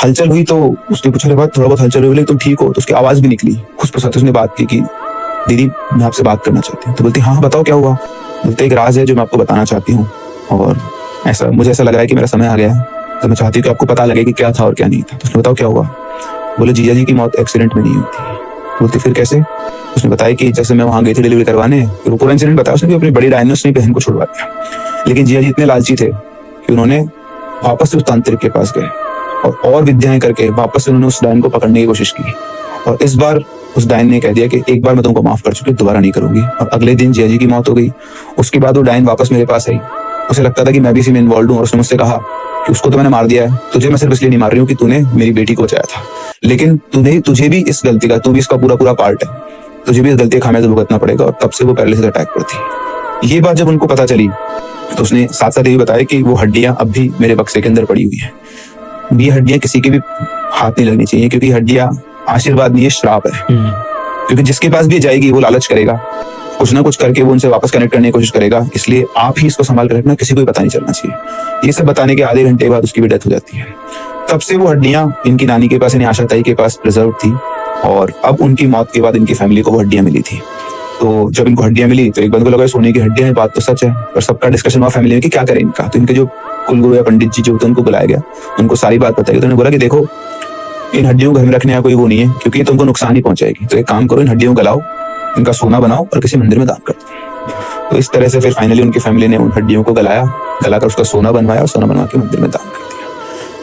हलचल हुई तो उसने पूछा, अरे बात थोड़ा बहुत हलचल हुई, तुम ठीक हो? तो उसकी आवाज भी निकली खुश प्रसाद। उसने बात की कि दीदी मैं आपसे बात करना चाहती हूँ। तो बोलती हाँ बताओ क्या हुआ? बोलते एक राज है जो मैं आपको बताना चाहती हूँ, और मुझे ऐसा लग रहा है कि मेरा समय आ गया है, तो मैं चाहती हूँ कि आपको पता लगे कि क्या था और क्या नहीं था। तो उसने बताओ क्या हुआ? बोले जीजा जी की मौत एक्सीडेंट में नहीं हुई थी। बोलती फिर कैसे? उसने बताया कि जैसे मैं वहां गई थी डिलीवरी करवाने, फिर वो पूरा इंसिडेंट बताया उसने कि अपनी बड़ी डायन ने अपनी बहन को छुड़वा दिया, लेकिन जीजा जी इतने लालची थे कि उन्होंने वापस से उस तांत्रिक के पास गए और विद्याएं करके वापस से उन्होंने उस डायन को पकड़ने की कोशिश की। और इस बार उस डायन ने कह दिया कि एक बार मैं तुमको माफ कर चुकी, दोबारा नहीं करूंगी। और अगले दिन जिया जी की मौत हो गई। उसके बाद वो डायन वापस मेरे पास आई। उसे लगता था कि मैं भी इसी में इन्वॉल्व हूँ, और उसने मुझसे कहा कि उसको तो मैंने मार दिया है, तुझे मैं सिर्फ इसलिए नहीं मार रही हूँ कि तूने मेरी बेटी को बचाया था, लेकिन तुझे भी इस गलती का, तू भी इसका पूरा पूरा पार्ट है, तुझे भी इस गलती का खामियाजा भुगतना पड़ेगा। और तब से वो पैरालिसिस अटैक पर थी। ये बात जब उनको पता चली तो उसने साथ साथ ये बताया कि वो हड्डियां अब भी मेरे बक्से के अंदर पड़ी हुई हैं। ये हड्डियां किसी के भी हाथ नहीं लगनी चाहिए, क्योंकि हड्डियां आशीर्वाद नहीं, ये श्राप है। क्योंकि जिसके पास भी जाएगी वो लालच करेगा, कुछ ना कुछ करके वो उनसे वापस कनेक्ट करने की कोशिश करेगा। इसलिए आप ही इसको संभाल कर रखना, किसी को भी पता नहीं चलना चाहिए। ये सब बताने के आधे घंटे बाद उसकी भी डेथ हो जाती है। तब से वो हड्डियां इनकी नानी के पास, यानी आशा ताई के पास प्रिजर्व थी, और अब उनकी मौत के बाद इनकी फैमिली को वो हड्डियां मिली थी। तो जब इनको हड्डियां मिली तो एक बंदे को लगा सोने की हड्डियां हैं, बात तो सच है। और सबका डिस्कशन हुआ फैमिली में कि क्या करें इनका। तो इनके जो कुलगुरु या पंडित जी जो होते हैं उनको बुलाया गया, उनको सारी बात बताई। तो उन्होंने बोला कि देखो इन हड्डियों को घर में रखने का कोई वो नहीं है, क्योंकि ये तुमको नुकसान ही पहुंचाएगी। तो एक काम करो, इन हड्डियों को गलाओ, इनका सोना बनाओ और किसी मंदिर में दान कर दो। तो इस तरह से फिर फाइनली उनकी फैमिली ने उन हड्डियों को गलाकर उसका सोना बनवाया और सोना बनवा के मंदिर में दान कर